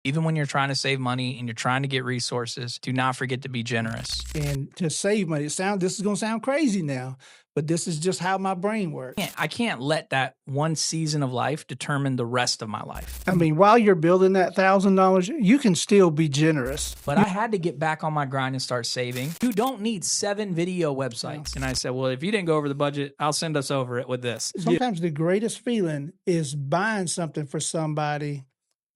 Even when you're trying to save money and you're trying to get resources, do not forget to be generous. And to save money, this is going to sound crazy now, but this is just how my brain works. I can't let that one season of life determine the rest of my life. I mean, while you're building that $1,000, you can still be generous. But I had to get back on my grind and start saving. You don't need 7 video websites. And I said, well, if you didn't go over the budget, I'll send us over it with this. Sometimes the greatest feeling is buying something for somebody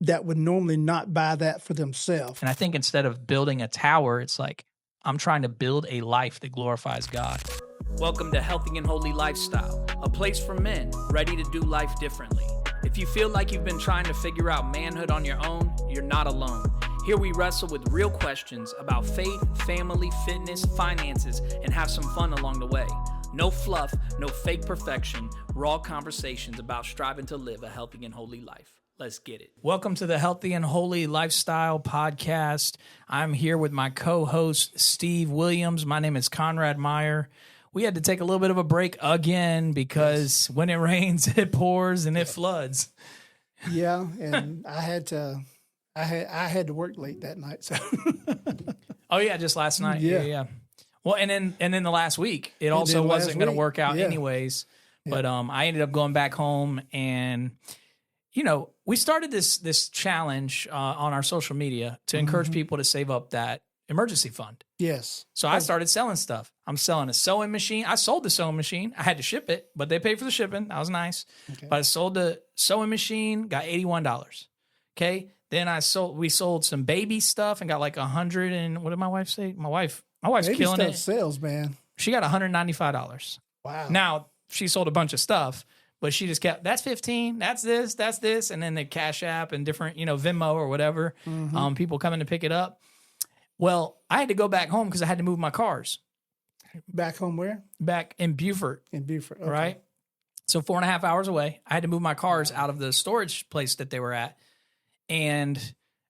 that would normally not buy that for themselves. And I think instead of building a tower, it's like, I'm trying to build a life that glorifies God. Welcome to Healthynholy Lifestyle, a place for men ready to do life differently. If you feel like you've been trying to figure out manhood on your own, you're not alone. Here we wrestle with real questions about faith, family, fitness, finances, and have some fun along the way. No fluff, no fake perfection, raw conversations about striving to live a healthy and holy life. Let's get it. Welcome to the Healthy and Holy Lifestyle Podcast. I'm here with my co-host, Steve Williams. My name is Conrad Meyer. We had to take a little bit of a break again because when it rains, it pours and it floods. Yeah, and I had to work late that night. So. Oh yeah, just last night. Yeah. Well, and then the last week, it also wasn't going to work out anyways. Yeah. But I ended up going back home, and we started this challenge on our social media to encourage people to save up that emergency fund. Yes. So I started selling stuff. I'm selling a sewing machine. I sold the sewing machine. I had to ship it, but they paid for the shipping. That was nice. Okay. But I sold the sewing machine, got $81. Okay. Then we sold some baby stuff and got like 100 and what did my wife say? My wife's baby killing stuff it. Sales, man. She got $195. Wow. Now she sold a bunch of stuff, but she just kept, that's 15, that's this. And then the Cash App and different, Venmo or whatever, people coming to pick it up. Well, I had to go back home because I had to move my cars. Back home where? Back in Beaufort. In Beaufort, okay. Right? So 4.5 hours away. I had to move my cars out of the storage place that they were at. And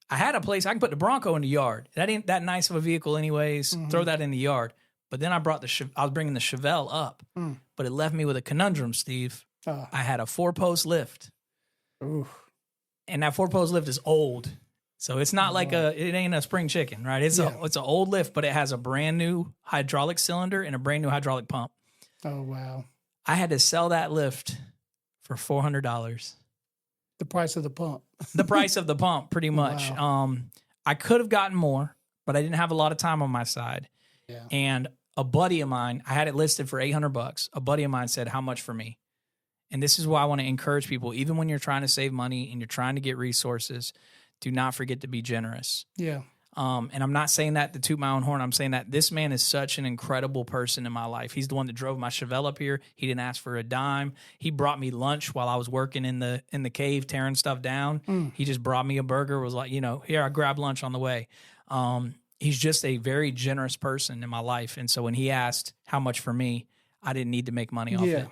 I had a place, I can put the Bronco in the yard. That ain't that nice of a vehicle anyways. Throw that in the yard. But then I was bringing the Chevelle up. But it left me with a conundrum, Steve. I had a 4-post lift. Ooh. And that 4-post lift is old. So it's not like it ain't a spring chicken, right? It's an old lift, but it has a brand new hydraulic cylinder and a brand new hydraulic pump. Oh, wow. I had to sell that lift for $400. The price of the pump. The price of the pump, pretty much. Wow. I could have gotten more, but I didn't have a lot of time on my side. Yeah. And a buddy of mine, I had it listed for $800. A buddy of mine said, "How much for me?" And this is why I want to encourage people, even when you're trying to save money and you're trying to get resources, do not forget to be generous. Yeah. And I'm not saying that to toot my own horn. I'm saying that this man is such an incredible person in my life. He's the one that drove my Chevelle up here. He didn't ask for a dime. He brought me lunch while I was working in the cave, tearing stuff down. He just brought me a burger, was like, here, I grabbed lunch on the way. He's just a very generous person in my life. And so when he asked how much for me, I didn't need to make money off it.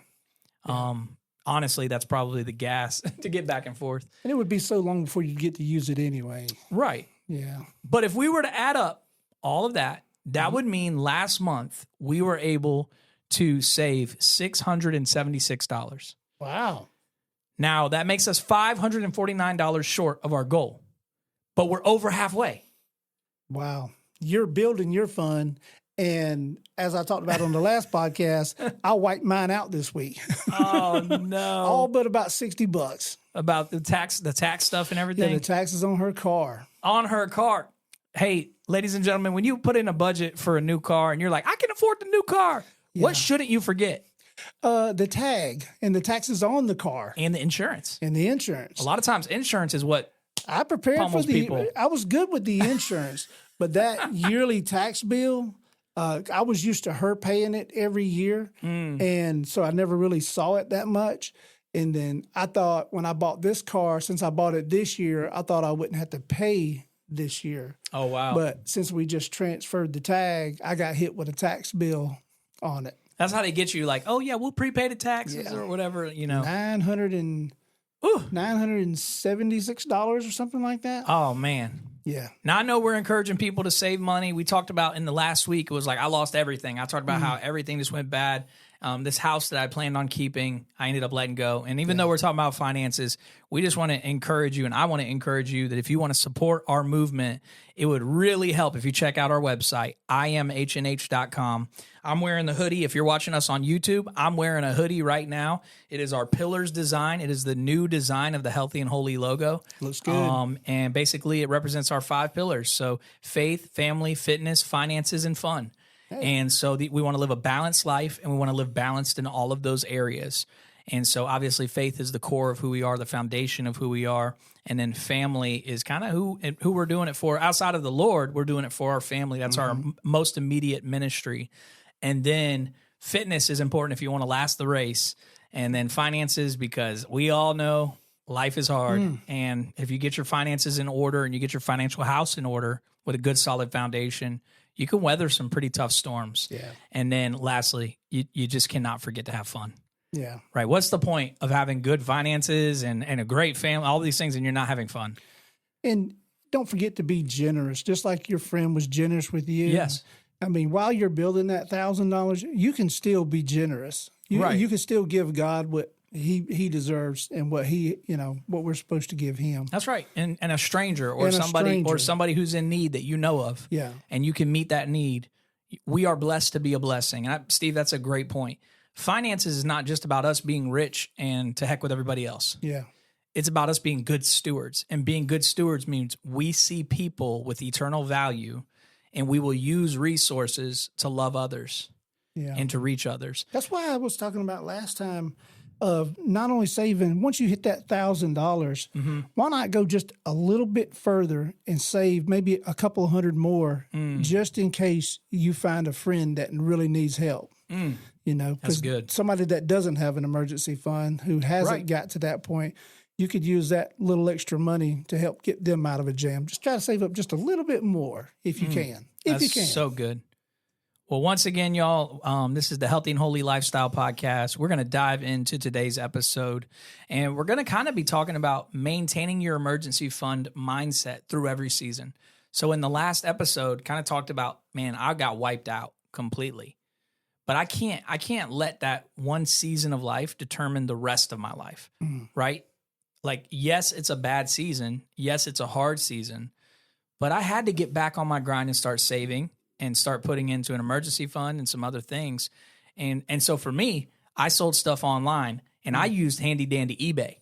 Honestly, that's probably the gas to get back and forth. And it would be so long before you get to use it anyway. Right. Yeah. But if we were to add up all of that, that would mean last month we were able to save $676. Wow. Now, that makes us $549 short of our goal, but we're over halfway. Wow. You're building your fund. And as I talked about on the last podcast, I wiped mine out this week. Oh, no. All but about $60. About the tax stuff and everything? Yeah, the taxes on her car. On her car. Hey, ladies and gentlemen, when you put in a budget for a new car and you're like, I can afford the new car, what shouldn't you forget? The tag and the taxes on the car. And the insurance. And the insurance. A lot of times insurance is what I prepared for people. I was good with the insurance, but that yearly tax bill, I was used to her paying it every year, and so I never really saw it that much. And then I thought when I bought this car, since I bought it this year, I thought I wouldn't have to pay this year. Oh, wow. But since we just transferred the tag, I got hit with a tax bill on it. That's how they get you, like, oh, yeah, we'll prepay the taxes or whatever, $976 or something like that. Oh, man. Yeah. Now, I know we're encouraging people to save money. We talked about in the last week, it was like I lost everything. I talked about how everything just went bad. This house that I planned on keeping, I ended up letting go. And even though we're talking about finances, we just want to encourage you, and I want to encourage you that if you want to support our movement, it would really help if you check out our website, imhnh.com. I'm wearing the hoodie. If you're watching us on YouTube, I'm wearing a hoodie right now. It is our Pillars design. It is the new design of the Healthy and Holy logo. Looks good. And basically, it represents our 5 pillars. So faith, family, fitness, finances, and fun. And so we want to live a balanced life, and we want to live balanced in all of those areas. And so obviously faith is the core of who we are, the foundation of who we are. And then family is kind of who we're doing it for. Outside of the Lord, we're doing it for our family. That's our most immediate ministry. And then fitness is important if you want to last the race. And then finances, because we all know life is hard. And if you get your finances in order and you get your financial house in order with a good solid foundation, you can weather some pretty tough storms. Yeah. And then lastly, you just cannot forget to have fun. Yeah. Right. What's the point of having good finances and a great family, all these things, and you're not having fun? And don't forget to be generous, just like your friend was generous with you. Yes. I mean, while you're building that $1,000, you can still be generous. You can still give God what he deserves and what what we're supposed to give him. That's right. And a stranger or somebody who's in need that you know of. Yeah. And you can meet that need. We are blessed to be a blessing. And Steve, that's a great point. Finances is not just about us being rich and to heck with everybody else. Yeah. It's about us being good stewards. And being good stewards means we see people with eternal value, and we will use resources to love others and to reach others. That's why I was talking about last time of not only saving, once you hit that $1,000, why not go just a little bit further and save maybe a couple of hundred more just in case you find a friend that really needs help. That's good. Somebody that doesn't have an emergency fund, who hasn't got to that point, you could use that little extra money to help get them out of a jam. Just try to save up just a little bit more if you can. That's so good. Well, once again, y'all, this is the Healthy and Holy Lifestyle Podcast. We're going to dive into today's episode, and we're going to kind of be talking about maintaining your emergency fund mindset through every season. So in the last episode, kind of talked about, man, I got wiped out completely. But I can't let that one season of life determine the rest of my life, right? Like, yes, it's a bad season. Yes, it's a hard season. But I had to get back on my grind and start saving and start putting into an emergency fund and some other things. And so for me, I sold stuff online, and I used handy dandy eBay.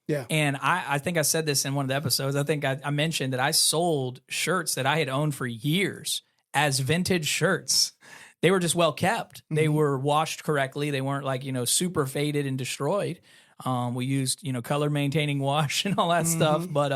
Yeah. And I think I said this in one of the episodes. I think I mentioned that I sold shirts that I had owned for years as vintage shirts. They were just well kept. They were washed correctly. They weren't like, super faded and destroyed. We used, color maintaining wash and all that stuff. But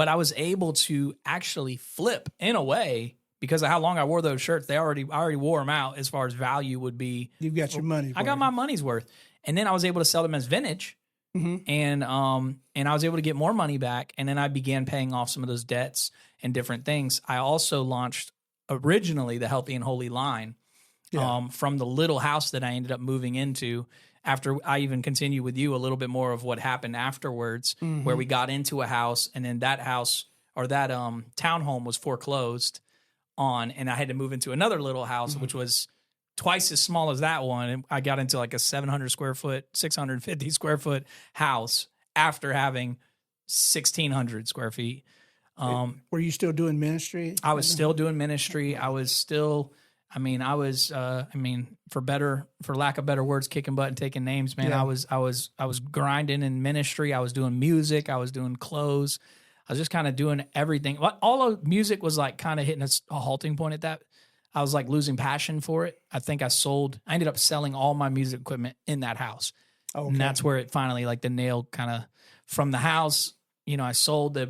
I was able to actually flip in a way because of how long I wore those shirts. I already wore them out as far as value would be. You've got your money. I got my money's worth. And then I was able to sell them as vintage. And I was able to get more money back. And then I began paying off some of those debts and different things. I also launched originally the Healthy and Holy line from the little house that I ended up moving into after I even continued with you a little bit more of what happened afterwards, where we got into a house, and then that house or that townhome was foreclosed on, and I had to move into another little house, which was twice as small as that one. And I got into like a 700 square foot, 650 square foot house after having 1,600 square feet. Were you still doing ministry? I was still doing ministry. I was still, for lack of better words, kicking butt and taking names, man. Yeah. I was grinding in ministry. I was doing music. I was doing clothes. I was just kind of doing everything. All of music was like kind of hitting a halting point at that. I was like losing passion for it. I ended up selling all my music equipment in that house. Okay. And that's where it finally, like the nail kind of from the house, I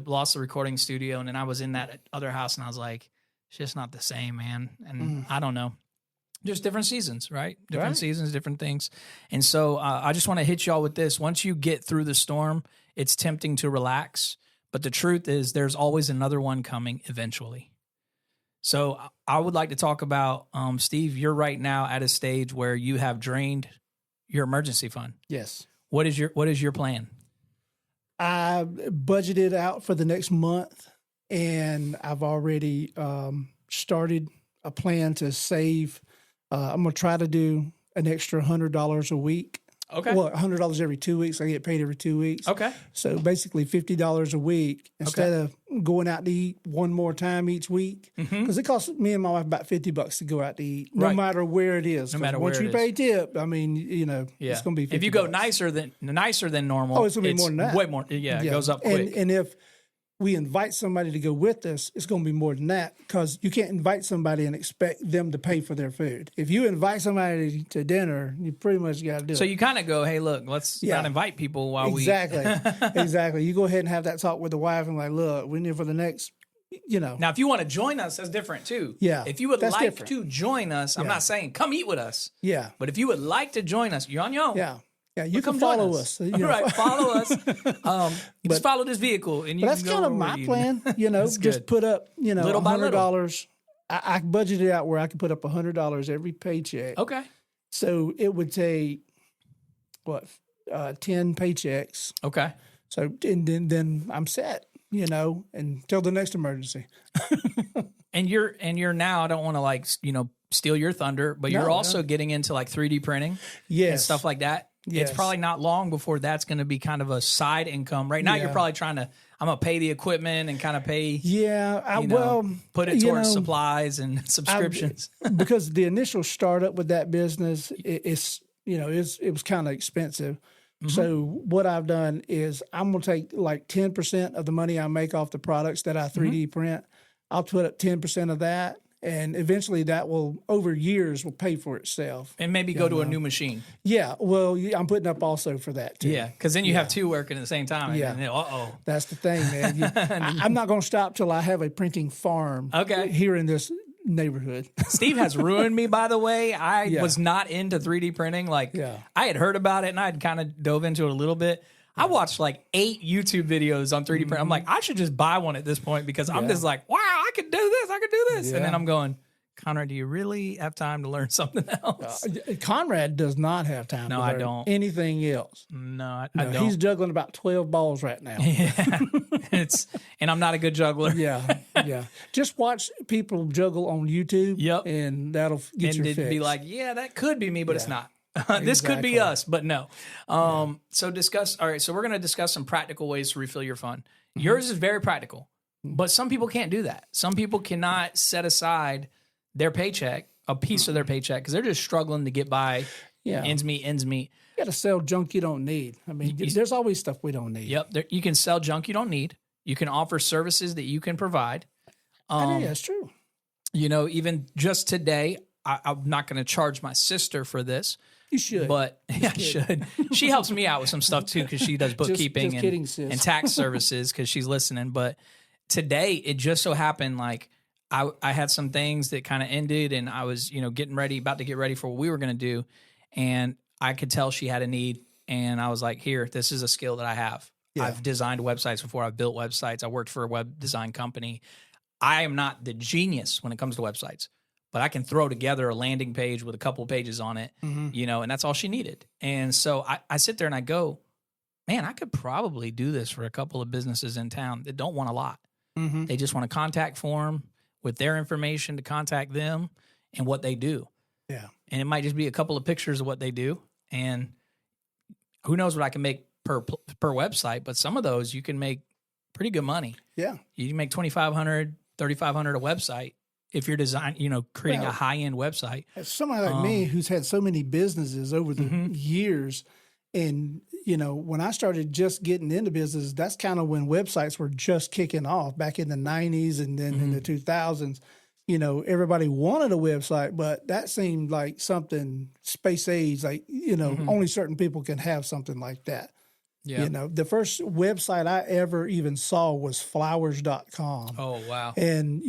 lost the recording studio, and then I was in that other house, and I was like, it's just not the same, man. And I don't know. Just different seasons, right? Different seasons, different things. And so I just want to hit y'all with this. Once you get through the storm, it's tempting to relax. But the truth is there's always another one coming eventually. So I would like to talk about, Steve, you're right now at a stage where you have drained your emergency fund. Yes. What is your plan? I budgeted out for the next month, and I've already started a plan to save. I'm going to try to do an extra $100 a week. Okay. Well, $100 every 2 weeks. I get paid every 2 weeks. Okay. So basically $50 a week instead of going out to eat one more time each week. Because it costs me and my wife about $50 to go out to eat, no matter where it is. No matter where once it you is. pay tip, I mean, you know, it's going to be $50. If you go nicer than normal, it's going to be more than that. Way more. Yeah, it goes up quick. And if we invite somebody to go with us, it's going to be more than that because you can't invite somebody and expect them to pay for their food. If you invite somebody to dinner, you pretty much got to do it. So you kind of go, hey, look, let's not invite people while Exactly. You go ahead and have that talk with the wife and like, look, we need for the next, you know. Now, if you want to join us, that's different too. Yeah. If you would that's like different. to join us, I'm not saying come eat with us. Yeah. But if you would like to join us, you're on your own. Yeah. Yeah, you can follow us. You know. Right, follow us. Just follow this vehicle, and you. That's kind of my plan. You know, just put up, you know, little by $100. I budgeted out where I could put up $100 every paycheck. Okay. So it would take 10 paychecks. Okay. So and then I'm set. You know, until the next emergency. And you're now. I don't want to steal your thunder, but you're also getting into like 3D printing, and stuff like that. Yes. It's probably not long before that's going to be kind of a side income. Right now, you're probably trying to. I'm gonna pay the equipment and kind of pay. Yeah, put it towards supplies and subscriptions. Because the initial startup with that business, it was kind of expensive. So what I've done is I'm going to take like 10% of the money I make off the products that I 3D print. I'll put up 10% of that, and eventually that will, over years, will pay for itself. And maybe go to a new machine. Yeah, well, I'm putting up also for that too. Yeah, because then you have two working at the same time. Yeah. And that's the thing, man. I'm not going to stop till I have a printing farm here in this neighborhood. Steve has ruined me, by the way. I was not into 3D printing. I had heard about it and I had kind of dove into it a little bit. I watched like 8 YouTube videos on 3D print. I'm like, I should just buy one at this point because I'm just like, wow, I could do this. I could do this. And then I'm going, Conrad, do you really have time to learn something else? Conrad does not have time to learn anything else. No, I don't. He's juggling about 12 balls right now. Yeah. And I'm not a good juggler. Yeah. Just watch people juggle on YouTube. Yep. And that'll get your fix. Be like, yeah, that could be me, but it's not. This could be us, but no. So we're going to discuss some practical ways to refill your fund. Yours is very practical, but some people can't do that. Some people cannot set aside their paycheck, a piece of their paycheck, because they're just struggling to get by. Ends meet. You got to sell junk you don't need. I mean, there's always stuff we don't need. Yep. You can sell junk you don't need. You can offer services that you can provide. That's true. Even just today, I'm not going to charge my sister for this. You should. But I should. She helps me out with some stuff too because she does bookkeeping and tax services because she's listening. But today, it just so happened like I had some things that kind of ended and I was, about to get ready for what we were going to do. And I could tell she had a need. And I was like, here, this is a skill that I have. Yeah. I've designed websites before. I've built websites. I worked for a web design company. I am not the genius when it comes to websites, but I can throw together a landing page with a couple of pages on it, and that's all she needed. And so I sit there and I go, man, I could probably do this for a couple of businesses in town that don't want a lot. They just want a contact form with their information to contact them and what they do. Yeah. And it might just be a couple of pictures of what they do. And who knows what I can make per website, but some of those you can make pretty good money. Yeah. You can make $2,500, $3,500 a website. If you're creating a high-end website. Somebody like me who's had so many businesses over the years, and, when I started just getting into business, that's kind of when websites were just kicking off back in the 90s and then in the 2000s. Everybody wanted a website, but that seemed like something space age, like, only certain people can have something like that. Yeah. The first website I ever even saw was flowers.com. Oh, wow. And,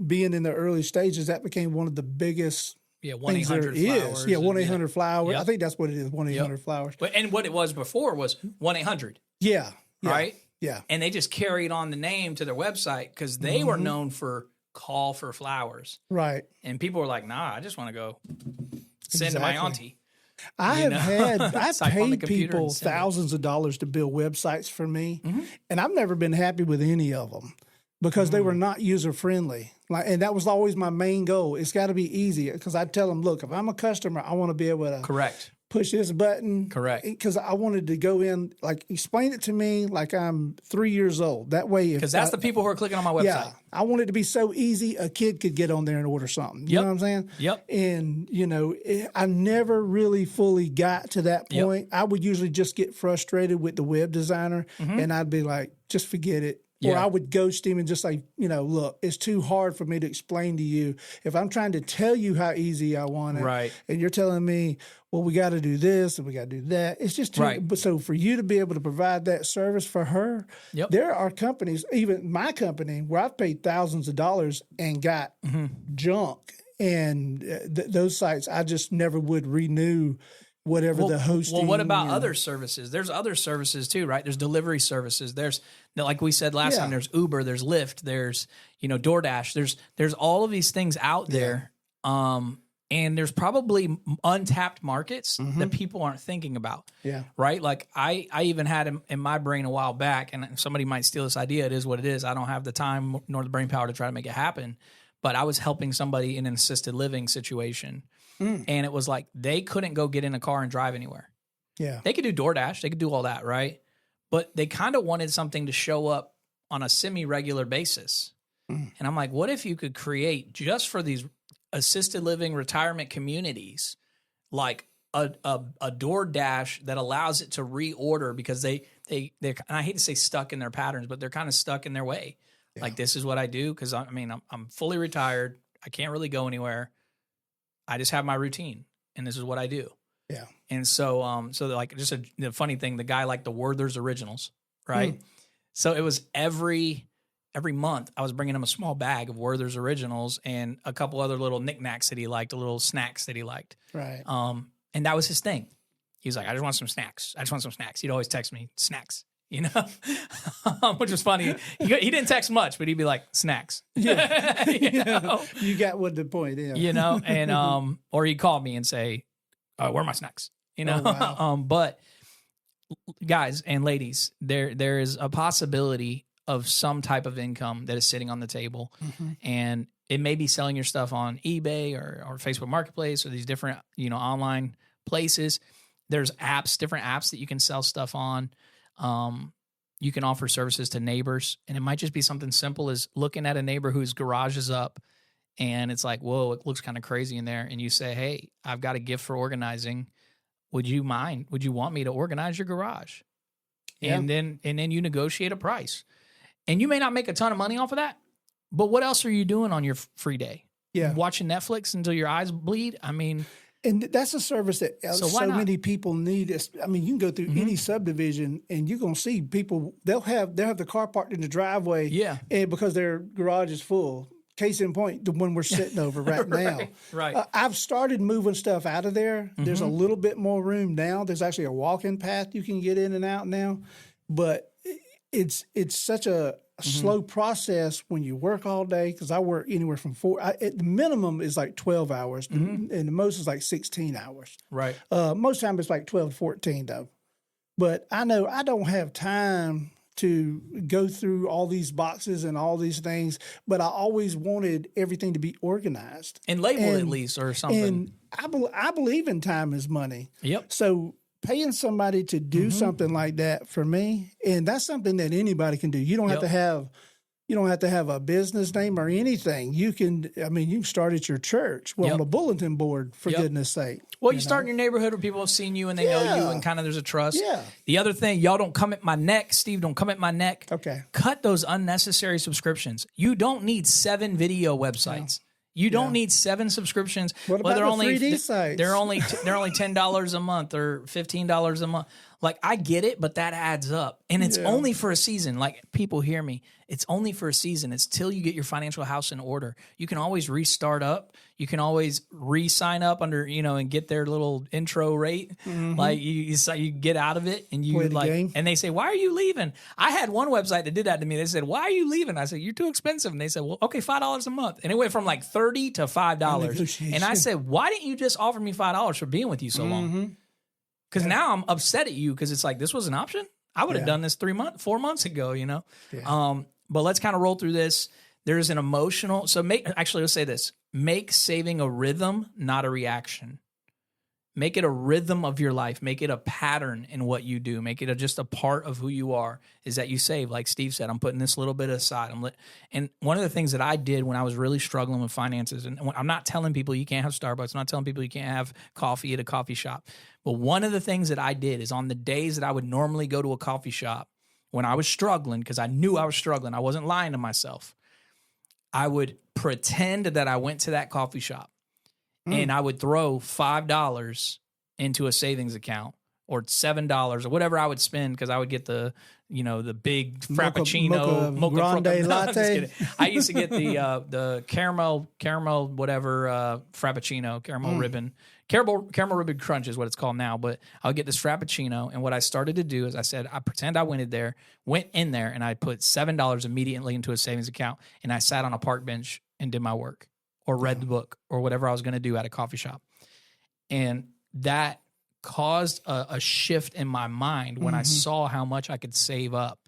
being in the early stages, that became one of the biggest 1-800-Flowers. Yeah, 1-800-Flowers. Yep. I think that's what it is, 1-800-Flowers. And what it was before was 1-800. Yeah. Right? Yeah. And they just carried on the name to their website because they were known for call for flowers. Right. And people were like, nah, I just want to go send to my auntie. I've paid people thousands of dollars to build websites for me, and I've never been happy with any of them. because they were not user friendly. And that was always my main goal. It's got to be easy, because I'd tell them, look, if I'm a customer, I want to be able to Correct. push this button. Correct. Because I wanted to go in, like, explain it to me like I'm 3 years old. That way, because that's the people who are clicking on my website. Yeah, I want it to be so easy a kid could get on there and order something. You know what I'm saying? Yep. And, I never really fully got to that point. Yep. I would usually just get frustrated with the web designer, and I'd be like, just forget it. Or I would ghost him and just say, look, it's too hard for me to explain to you. If I'm trying to tell you how easy I want it, right, and you're telling me, well, we got to do this and we got to do that, it's just too. Right. But so for you to be able to provide that service for her, there are companies, even my company, where I've paid thousands of dollars and got junk, and those sites I just never would renew. Whatever the hosting. Well, what about other services? There's other services too, right? There's delivery services. There's, like we said last time, there's Uber, there's Lyft, there's, DoorDash. There's all of these things out there. And there's probably untapped markets that people aren't thinking about. Yeah. Right? Like I even had in my brain a while back, and somebody might steal this idea. It is what it is. I don't have the time nor the brain power to try to make it happen. But I was helping somebody in an assisted living situation. And it was like they couldn't go get in a car and drive anywhere. Yeah. They could do DoorDash. They could do all that, right? But they kind of wanted something to show up on a semi-regular basis. And I'm like, what if you could create, just for these assisted living retirement communities, like a DoorDash that allows it to reorder, because they're, and I hate to say stuck in their patterns, but they're kind of stuck in their way. Yeah. Like, this is what I do, because I'm fully retired. I can't really go anywhere. I just have my routine, and this is what I do. Yeah. And so, like, just the funny thing, the guy liked the Werther's Originals, right? So it was every month I was bringing him a small bag of Werther's Originals and a couple other little knickknacks that he liked, little snacks that he liked. Right. And that was his thing. He was like, I just want some snacks. He'd always text me snacks. Which was funny. He didn't text much, but he'd be like, snacks. Yeah. You got what the point is. And or he'd call me and say, where are my snacks? Oh, wow. But guys and ladies, there is a possibility of some type of income that is sitting on the table. And it may be selling your stuff on eBay or Facebook Marketplace or these different, online places. There's different apps that you can sell stuff on. You can offer services to neighbors, and it might just be something simple as looking at a neighbor whose garage is up, and it's like, whoa, it looks kind of crazy in there. And you say, hey, I've got a gift for organizing. Would you want me to organize your garage? Yeah. And then you negotiate a price, and you may not make a ton of money off of that, but what else are you doing on your free day? Yeah. Watching Netflix until your eyes bleed. And that's a service that so many people need. You can go through any subdivision, and you're going to see people, they'll have the car parked in the driveway, and because their garage is full. Case in point, the one we're sitting over right now. Right. I've started moving stuff out of there. There's a little bit more room now. There's actually a walking path you can get in and out now. But it's such a slow process when you work all day, because I work anywhere from at the minimum is like 12 hours, and the most is like 16 hours. Right. Most time it's like 12 to 14 though. But I know I don't have time to go through all these boxes and all these things, but I always wanted everything to be organized. And labeled at least, or something. And I believe in time is money. Yep. So paying somebody to do something like that for me, and that's something that anybody can do. You don't have to have a business name or anything. You can start at your church, on a bulletin board, for goodness sake. Well, you start in your neighborhood where people have seen you and they know you, and kind of there's a trust. Yeah. The other thing, y'all don't come at my neck. Steve, don't come at my neck. Okay. Cut those unnecessary subscriptions. You don't need 7 video websites. You don't need 7 subscriptions. What about the 3D sites? They're only $10 a month or $15 a month. Like, I get it, but that adds up. And it's only for a season. Like, people hear me. It's only for a season. It's till you get your financial house in order. You can always restart up. You can always re-sign up under, and get their little intro rate. Like, you get out of it, and you play the game. And they say, why are you leaving? I had one website that did that to me. They said, why are you leaving? I said, you're too expensive. And they said, well, okay, $5 a month. And it went from like $30 to $5. And I said, why didn't you just offer me $5 for being with you so long? Because now I'm upset at you, because it's like, this was an option. I would have done this 4 months ago, But let's kind of roll through this. There's an emotional, let's say this, make saving a rhythm, not a reaction. Make it a rhythm of your life. Make it a pattern in what you do. Make it just a part of who you are, is that you save. Like Steve said, I'm putting this little bit aside. And one of the things that I did when I was really struggling with finances, and I'm not telling people you can't have Starbucks, I'm not telling people you can't have coffee at a coffee shop. But one of the things that I did is on the days that I would normally go to a coffee shop, when I was struggling, because I knew I was struggling, I wasn't lying to myself, I would pretend that I went to that coffee shop. And I would throw $5 into a savings account, or $7 or whatever I would spend, because I would get the big Frappuccino, mocha grande latte. I used to get the caramel whatever Frappuccino, caramel ribbon. Caramel ribbon crunch is what it's called now, but I would get this Frappuccino, and what I started to do is I said, I pretend I went in there, and I put $7 immediately into a savings account, and I sat on a park bench and did my work, or read the book, or whatever I was going to do at a coffee shop. And that caused a shift in my mind when I saw how much I could save up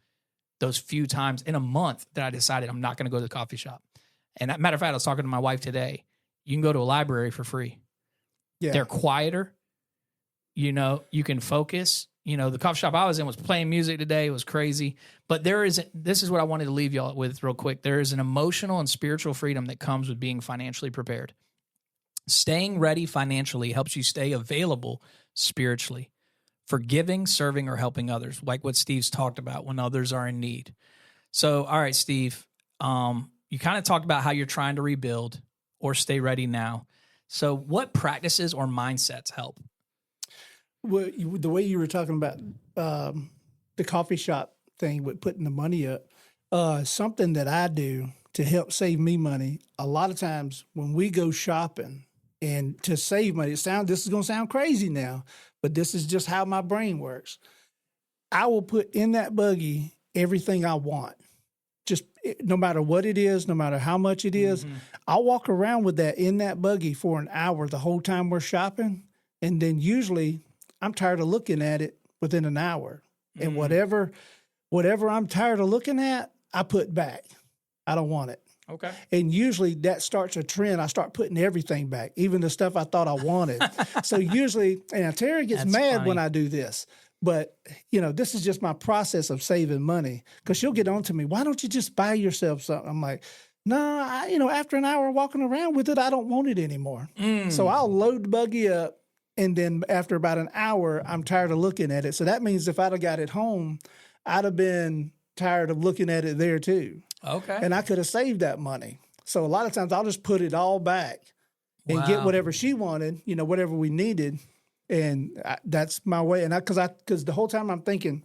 those few times in a month that I decided I'm not going to go to the coffee shop. And matter of fact, I was talking to my wife today. You can go to a library for free. Yeah. They're quieter. You can focus. The coffee shop I was in was playing music today. It was crazy. But this is what I wanted to leave y'all with real quick. There is an emotional and spiritual freedom that comes with being financially prepared. Staying ready financially helps you stay available spiritually for giving, serving, or helping others, like what Steve's talked about when others are in need. So, all right, Steve, you kind of talked about how you're trying to rebuild or stay ready now. So what practices or mindsets help? Well, the way you were talking about the coffee shop thing with putting the money up, something that I do to help save me money, a lot of times when we go shopping and to save money, this is going to sound crazy now, but this is just how my brain works. I will put in that buggy everything I want. Just no matter what it is, no matter how much it is, I'll walk around with that in that buggy for an hour the whole time we're shopping. And then usually I'm tired of looking at it within an hour. And whatever I'm tired of looking at, I put back. I don't want it. Okay. And usually that starts a trend. I start putting everything back, even the stuff I thought I wanted. So usually, and Terry gets mad when I do this. But, this is just my process of saving money, because she'll get on to me. Why don't you just buy yourself something? I'm like, no, after an hour walking around with it, I don't want it anymore. So I'll load the buggy up. And then after about an hour, I'm tired of looking at it. So that means if I'd have got it home, I'd have been tired of looking at it there too. Okay. And I could have saved that money. So a lot of times I'll just put it all back and get whatever she wanted, whatever we needed. And that's my way. And because the whole time I'm thinking,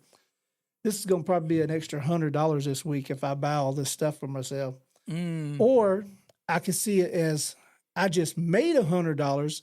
this is going to probably be an extra $100 this week if I buy all this stuff for myself. Or I could see it as I just made $100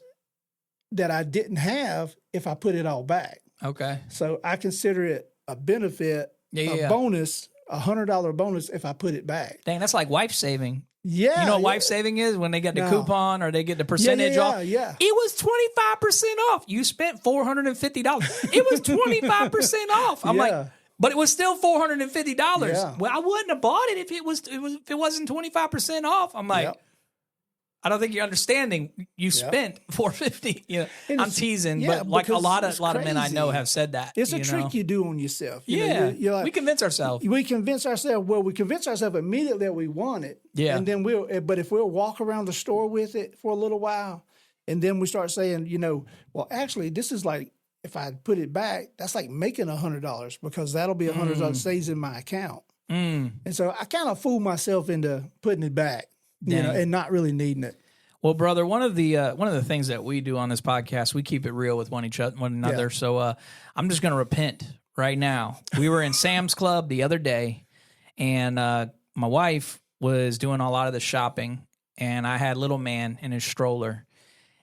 that I didn't have if I put it all back. Okay. So I consider it a benefit, bonus, $100 bonus if I put it back. Dang, that's like wife saving. Yeah. You know what wife saving is? When they get the coupon or they get the percentage off. Yeah. It was 25% off. You spent $450. It was 25% off. I'm like, but it was still $450. Yeah. Well, I wouldn't have bought it if it wasn't 25% off. I'm like, I don't think you're understanding. You spent $450. I'm teasing, but like a lot of men I know have said that. It's a trick you do on yourself. You're like, we convince ourselves. We convince ourselves immediately that we want it. Yeah. And then but if we'll walk around the store with it for a little while, and then we start saying, well, actually, this is like, if I put it back, that's like making $100, because that'll be $100 stays in my account. And so I kind of fooled myself into putting it back. And not really needing it. Well, brother, one of the things that we do on this podcast, we keep it real with one another. Yeah. So I'm just going to repent right now. We were in Sam's Club the other day, and my wife was doing a lot of the shopping, and I had little man in his stroller.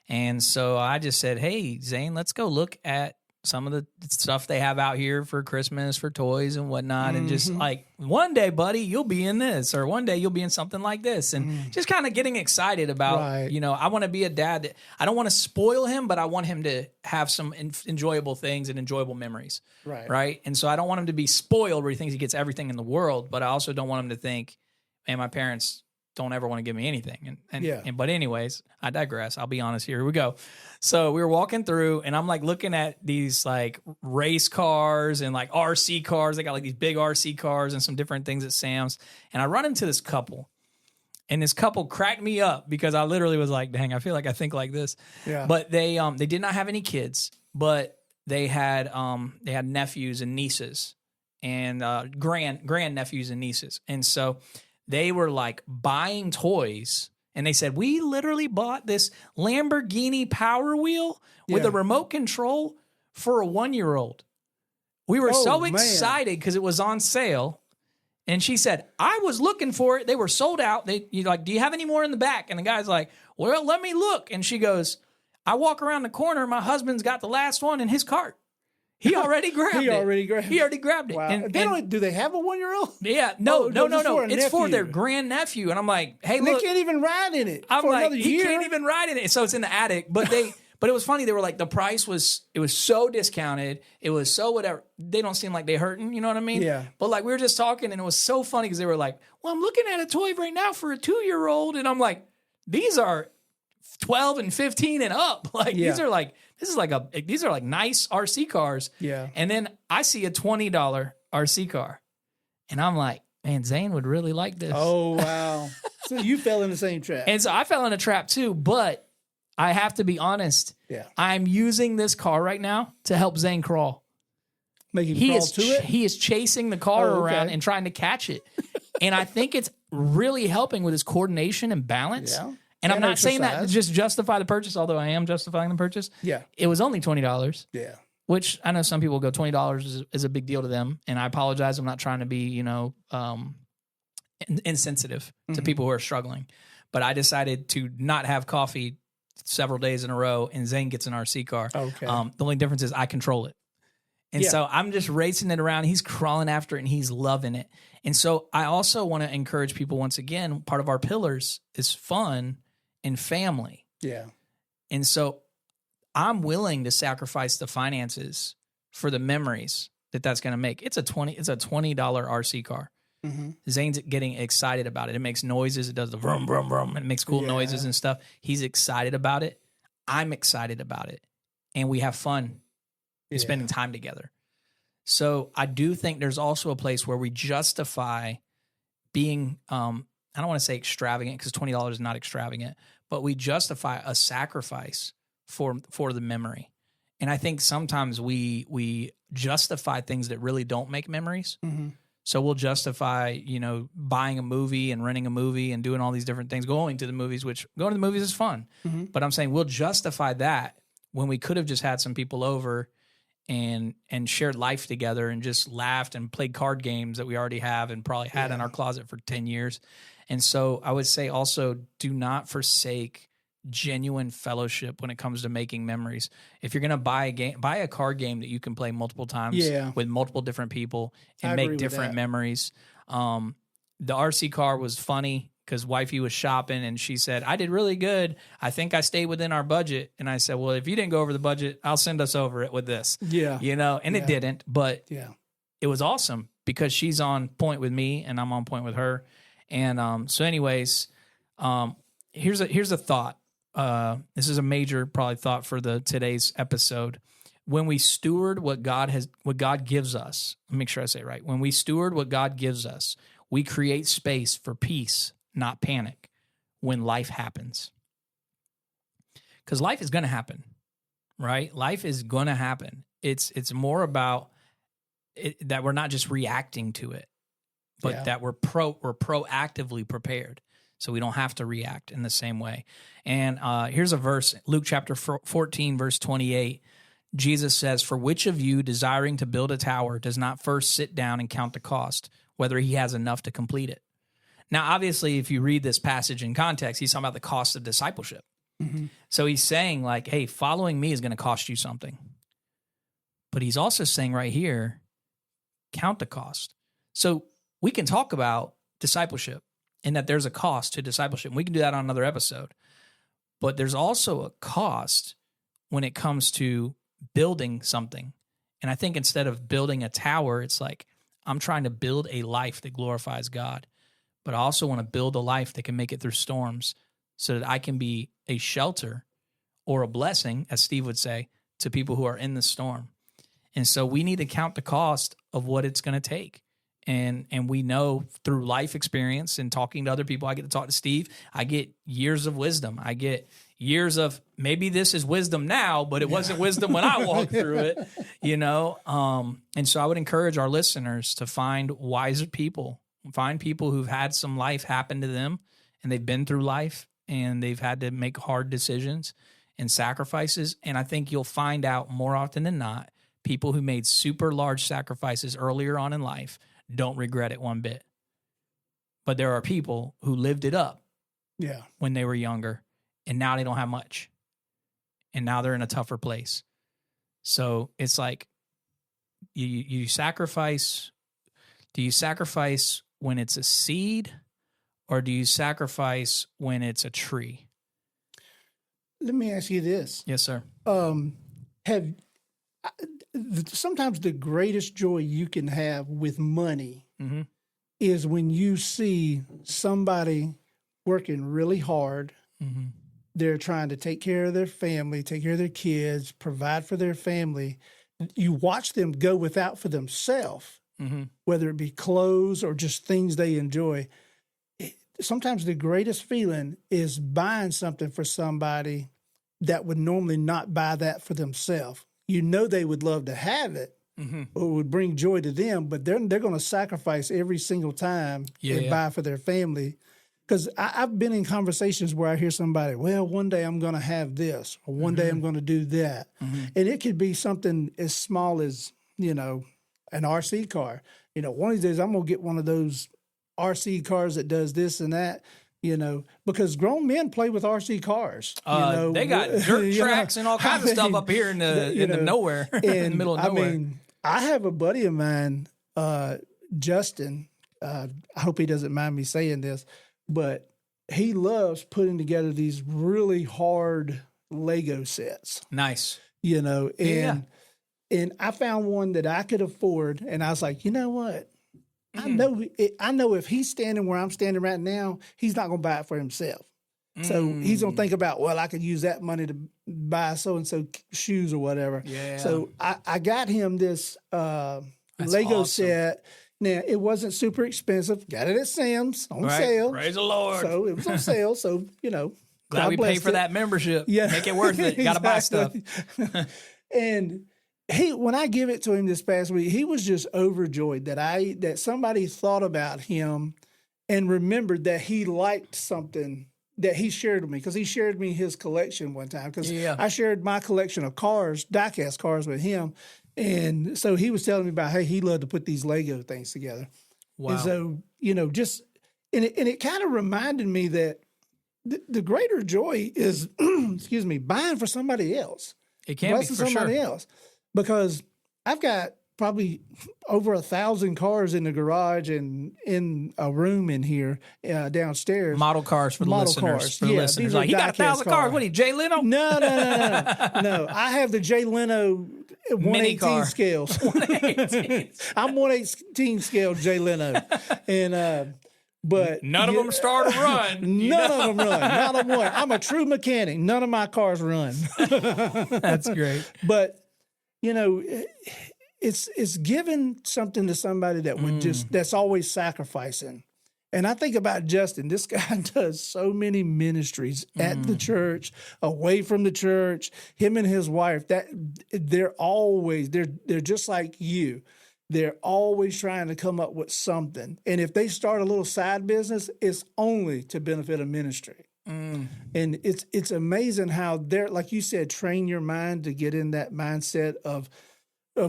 And so I just said, hey, Zane, let's go look at some of the stuff they have out here for Christmas, for toys and whatnot. And just like, one day, buddy, you'll be in this, or one day you'll be in something like this. And just kind of getting excited about, you know, I want to be a dad that I don't want to spoil him, but I want him to have some enjoyable things and enjoyable memories. Right. And so I don't want him to be spoiled where he thinks he gets everything in the world, but I also don't want him to think, man, my parents don't ever want to give me anything. But anyways, I digress. I'll be honest. Here we go. So we were walking through and I'm like looking at these like race cars and like RC cars. They got like these big RC cars and some different things at Sam's. And I run into this couple, and this couple cracked me up because I literally was like, dang, I feel like I think like this. Yeah. But they did not have any kids, but they had nephews and nieces and grand nephews and nieces. And so they were like buying toys, and they said, we literally bought this Lamborghini Power Wheel with a remote control for a 1-year-old. We were so excited because it was on sale. And she said, I was looking for it. They were sold out. You're like, do you have any more in the back? And the guy's like, well, let me look. And she goes, I walk around the corner. My husband's got the last one in his cart. He already grabbed it. He already grabbed it. Wow. And do they have a 1-year-old? Yeah. No. It's for their grandnephew. And I'm like, hey, look. They can't even ride in it. I'm like, he can't even ride in it. So it's in the attic. But it was funny. They were like, the price was so discounted. It was so whatever. They don't seem like they hurting. You know what I mean? Yeah. But like, we were just talking, and it was so funny because they were like, well, I'm looking at a toy right now for a 2-year-old. And I'm like, these are 12 and 15 and up. Like, these are like nice RC cars. Yeah. And then I see a $20 RC car, and I'm like, man, Zane would really like this. Oh, wow. So you fell in the same trap. And so I fell in a trap too, but I have to be honest. Yeah. I'm using this car right now to help Zane crawl. Make him crawl to it? He is chasing the car around and trying to catch it. And I think it's really helping with his coordination and balance. Yeah. And I'm not saying that to just justify the purchase, although I am justifying the purchase. Yeah. It was only $20. Yeah. Which I know some people go, $20 is a big deal to them. And I apologize. I'm not trying to be, insensitive to people who are struggling. But I decided to not have coffee several days in a row, and Zane gets an RC car. Okay. The only difference is I control it. And so I'm just racing it around. He's crawling after it, and he's loving it. And so I also want to encourage people, once again, part of our pillars is fun and family. Yeah. And so I'm willing to sacrifice the finances for the memories that's going to make. It's a $20 RC car. Mm-hmm. Zane's getting excited about it. It makes noises. It does the vroom, vroom, vroom. And it makes cool noises and stuff. He's excited about it. I'm excited about it. And we have fun in spending time together. So I do think there's also a place where we justify being, I don't want to say extravagant because $20 is not extravagant, but we justify a sacrifice for the memory. And I think sometimes we justify things that really don't make memories. Mm-hmm. So we'll justify, buying a movie and renting a movie and doing all these different things, going to the movies, which going to the movies is fun. Mm-hmm. But I'm saying we'll justify that when we could have just had some people over and shared life together and just laughed and played card games that we already have and probably had in our closet for 10 years. And so I would say also, do not forsake genuine fellowship when it comes to making memories. If you're going to buy a card game that you can play multiple times with multiple different people and make different memories. The RC car was funny because wifey was shopping and she said, I did really good. I think I stayed within our budget. And I said, well, if you didn't go over the budget, I'll send us over it with this. Yeah. It didn't, but it was awesome because she's on point with me and I'm on point with her. And so anyways, here's a thought. This is a major probably thought for today's episode. When we steward what God gives us, make sure I say it right. When we steward what God gives us, we create space for peace, not panic, when life happens. Because life is going to happen, right? Life is going to happen. It's more about that we're not just reacting to it, but that we're proactively prepared. So we don't have to react in the same way. And here's a verse, Luke chapter 14, verse 28. Jesus says, for which of you desiring to build a tower does not first sit down and count the cost, whether he has enough to complete it? Now, obviously, if you read this passage in context, he's talking about the cost of discipleship. Mm-hmm. So he's saying like, hey, following me is going to cost you something. But he's also saying right here, count the cost. So we can talk about discipleship and that there's a cost to discipleship. And we can do that on another episode. But there's also a cost when it comes to building something. And I think instead of building a tower, it's like, I'm trying to build a life that glorifies God. But I also want to build a life that can make it through storms so that I can be a shelter or a blessing, as Steve would say, to people who are in the storm. And so we need to count the cost of what it's going to take. And we know through life experience and talking to other people, I get to talk to Steve, I get years of wisdom. I get years of, maybe this is wisdom now, but it wasn't wisdom when I walked through it, And so I would encourage our listeners to find wiser people, find people who've had some life happen to them and they've been through life and they've had to make hard decisions and sacrifices. And I think you'll find out more often than not, people who made super large sacrifices earlier on in life don't regret it one bit. But there are people who lived it up when they were younger, and now they don't have much. And now they're in a tougher place. So it's like you sacrifice. Do you sacrifice when it's a seed, or do you sacrifice when it's a tree? Let me ask you this. Yes, sir. Sometimes the greatest joy you can have with money is when you see somebody working really hard. Mm-hmm. They're trying to take care of their family, take care of their kids, provide for their family. You watch them go without for themselves, whether it be clothes or just things they enjoy. Sometimes the greatest feeling is buying something for somebody that would normally not buy that for themselves. You know they would love to have it, or it would bring joy to them, but they're going to sacrifice every single time and buy for their family. Because I've been in conversations where I hear somebody, well, one day I'm going to have this, or one day I'm going to do that. And it could be something as small as, an RC car. One of these days I'm going to get one of those RC cars that does this and that. Because grown men play with RC cars. They got dirt tracks and all kinds of stuff up here in the nowhere, in the middle of nowhere. I have a buddy of mine, Justin. I hope he doesn't mind me saying this, but he loves putting together these really hard Lego sets. Nice. And I found one that I could afford, and I was like, you know what? I know if he's standing where I'm standing right now, he's not going to buy it for himself. So he's going to think about, well, I could use that money to buy so-and-so shoes or whatever. Yeah. So I got him this Lego set. Now, it wasn't super expensive. Got it at Sam's on sale. Praise the Lord. So it was on sale. So, glad we paid for that membership. Yeah. Make it worth it. Got to buy stuff. And when I give it to him this past week, he was just overjoyed that somebody thought about him and remembered that he liked something that he shared with me, because he shared me his collection one time, because I shared my collection of cars, diecast cars, with him. And so he was telling me about, hey, he loved to put these Lego things together. Wow. And so, it kind of reminded me that the greater joy is, buying for somebody else. It can be for somebody else. Because I've got probably over 1,000 cars in the garage and in a room in here downstairs. Model cars for the listeners. For the listeners. Like, he got 1,000 cars. What are you, Jay Leno? No. No, I have the Jay Leno 118 scale. 118. I'm 118 scale Jay Leno. And but none of them start or run. None of them run. Not a one. I'm a true mechanic. None of my cars run. That's great. But it's giving something to somebody that would that's always sacrificing. And I think about Justin. This guy does so many ministries at the church, away from the church. Him and his wife, they're just like you. They're always trying to come up with something. And if they start a little side business, it's only to benefit a ministry. And it's amazing how they're, like you said, train your mind to get in that mindset of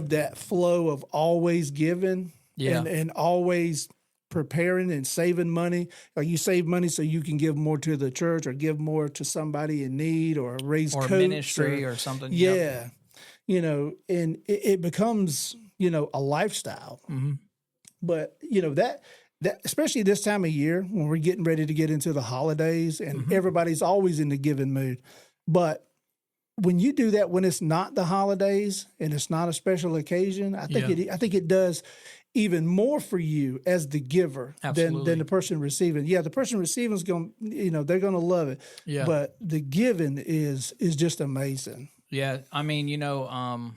that flow of always giving and always preparing and saving money. Like, you save money so you can give more to the church or give more to somebody in need or raise or coats ministry or something. Yeah. and it becomes, a lifestyle. Mm-hmm. But, that especially this time of year when we're getting ready to get into the holidays and everybody's always in the giving mood. But when you do that, when it's not the holidays and it's not a special occasion, I think it does even more for you as the giver than the person receiving. Yeah, the person receiving is going, they're going to love it. Yeah. But the giving is just amazing. Yeah, I mean, and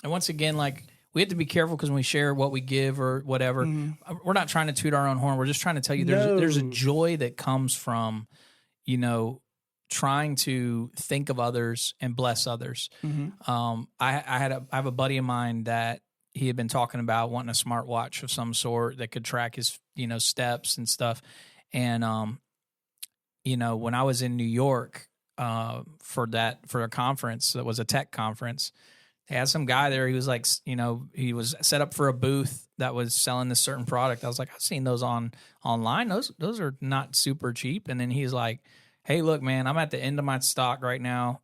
once again, like, we have to be careful because when we share what we give or whatever, we're not trying to toot our own horn. We're just trying to tell you there's a joy that comes from, trying to think of others and bless others. I have a buddy of mine that he had been talking about wanting a smartwatch of some sort that could track his, steps and stuff. And, when I was in New York for a conference that was a tech conference, they had some guy there. He was like, he was set up for a booth that was selling this certain product. I was like, I've seen those online. Those are not super cheap. And then he's like, hey, look, man, I'm at the end of my stock right now.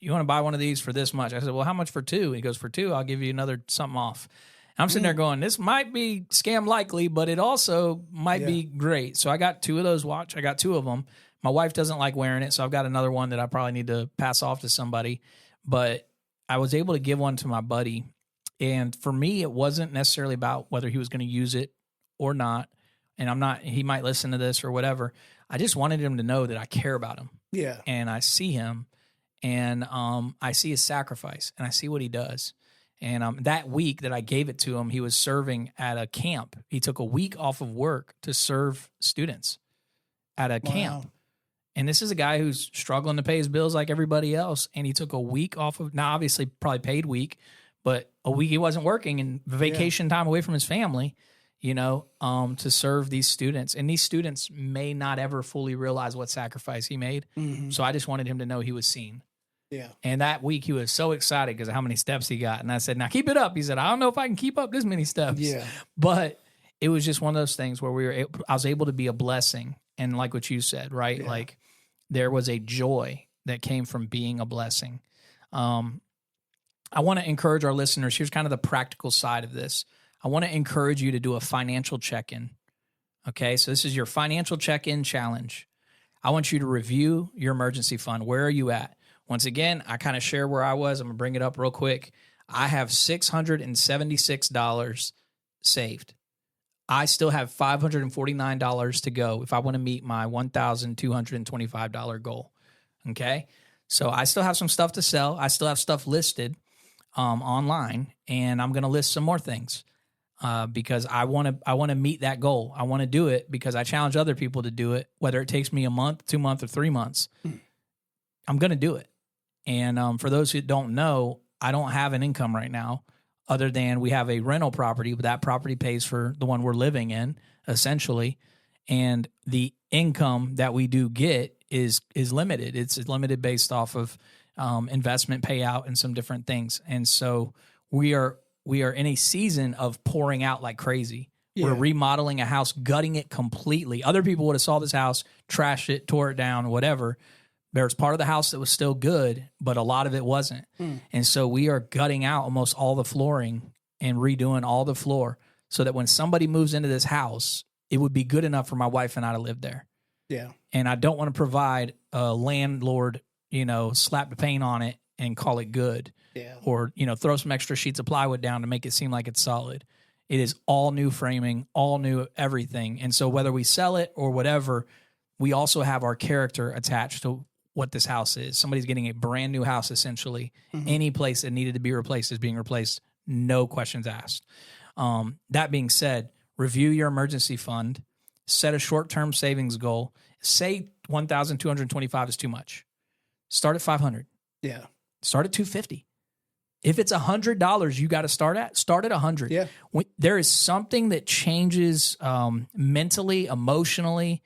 You want to buy one of these for this much? I said, well, how much for two? He goes, for two, I'll give you another something off. And I'm sitting there going, this might be scam likely, but it also might be great. So I got two of those watch. I got two of them. My wife doesn't like wearing it, so I've got another one that I probably need to pass off to somebody. But I was able to give one to my buddy. And for me, it wasn't necessarily about whether he was going to use it or not. And he might listen to this or whatever. I just wanted him to know that I care about him. Yeah. And I see him and I see his sacrifice and I see what he does. And that week that I gave it to him, he was serving at a camp. He took a week off of work to serve students at a camp. And this is a guy who's struggling to pay his bills like everybody else. And he took a week off of, now obviously probably paid week, but a week he wasn't working and vacation time away from his family, to serve these students. And these students may not ever fully realize what sacrifice he made. So I just wanted him to know he was seen. Yeah. And that week he was so excited because of how many steps he got. And I said, now keep it up. He said, I don't know if I can keep up this many steps. Yeah. But it was just one of those things where I was able to be a blessing. And like what you said, right? Yeah. Like there was a joy that came from being a blessing. I want to encourage our listeners. Here's kind of the practical side of this. I want to encourage you to do a financial check-in. Okay, so this is your financial check-in challenge. I want you to review your emergency fund. Where are you at? Once again, I kind of share where I was. I'm going to bring it up real quick. I have $676 saved. I still have $549 to go if I want to meet my $1,225 goal. Okay, so I still have some stuff to sell. I still have stuff listed online, and I'm going to list some more things because I want to meet that goal. I want to do it because I challenge other people to do it, whether it takes me a month, 2 months, or 3 months. I'm going to do it. And for those who don't know, I don't have an income right now other than we have a rental property, but that property pays for the one we're living in, essentially. And the income that we do get is limited. It's limited based off of investment payout and some different things. And so we are in a season of pouring out like crazy. Yeah. We're remodeling a house, gutting it completely. Other people would have saw this house, trashed it, tore it down, whatever. There's part of the house that was still good, but a lot of it wasn't. And so we are gutting out almost all the flooring and redoing all the floor so that when somebody moves into this house, it would be good enough for my wife and I to live there. Yeah. And I don't want to provide a landlord, slap the paint on it and call it good. Yeah. Or, throw some extra sheets of plywood down to make it seem like it's solid. It is all new framing, all new everything. And so whether we sell it or whatever, we also have our character attached to what this house is. Somebody's getting a brand new house, essentially. Any place that needed to be replaced is being replaced. No questions asked. That being said, review your emergency fund, set a short-term savings goal. Say 1,225 is too much. Start at 500. Yeah. Start at 250. If it's $100 you got to start at 100. Yeah. There is something that changes mentally, emotionally,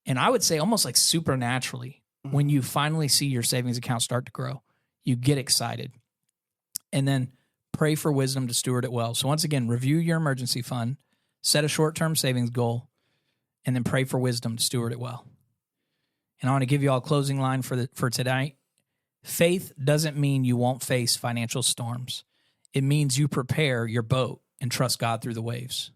and I would say almost like supernaturally when you finally see your savings account start to grow. You get excited. And then pray for wisdom to steward it well. So once again, review your emergency fund, set a short-term savings goal, and then pray for wisdom to steward it well. And I want to give you all a closing line for tonight. Faith doesn't mean you won't face financial storms. It means you prepare your boat and trust God through the waves.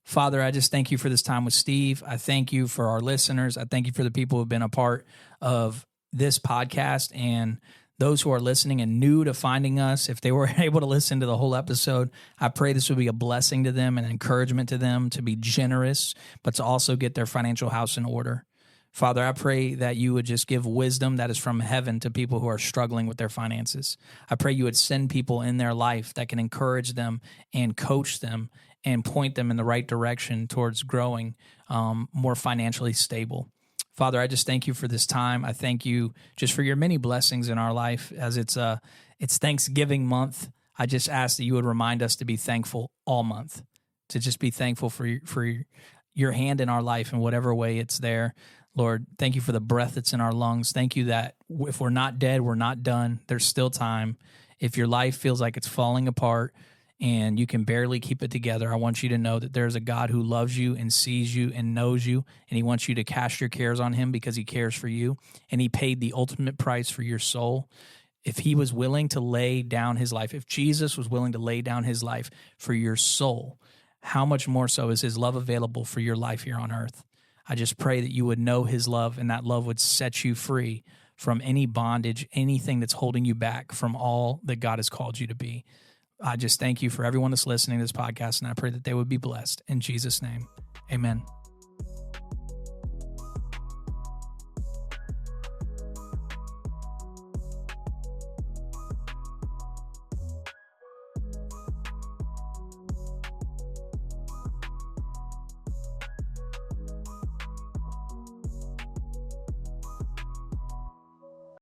Father, I just thank you for this time with Steve. I thank you for our listeners. I thank you for the people who have been a part of this podcast and those who are listening and new to finding us. If they were able to listen to the whole episode, I pray this would be a blessing to them and encouragement to them to be generous, but to also get their financial house in order. Father, I pray that you would just give wisdom that is from heaven to people who are struggling with their finances. I pray you would send people in their life that can encourage them and coach them and point them in the right direction towards growing more financially stable. Father, I just thank you for this time. I thank you just for your many blessings in our life as it's Thanksgiving month. I just ask that you would remind us to be thankful all month, to just be thankful for your hand in our life in whatever way it's there. Lord, thank you for the breath that's in our lungs. Thank you that if we're not dead, we're not done. There's still time. If your life feels like it's falling apart and you can barely keep it together, I want you to know that there's a God who loves you and sees you and knows you, and he wants you to cast your cares on him because he cares for you, and he paid the ultimate price for your soul. If he was willing to lay down his life, if Jesus was willing to lay down his life for your soul, how much more so is his love available for your life here on earth? I just pray that you would know his love, and that love would set you free from any bondage, anything that's holding you back from all that God has called you to be. I just thank you for everyone that's listening to this podcast, and I pray that they would be blessed. In Jesus' name, amen.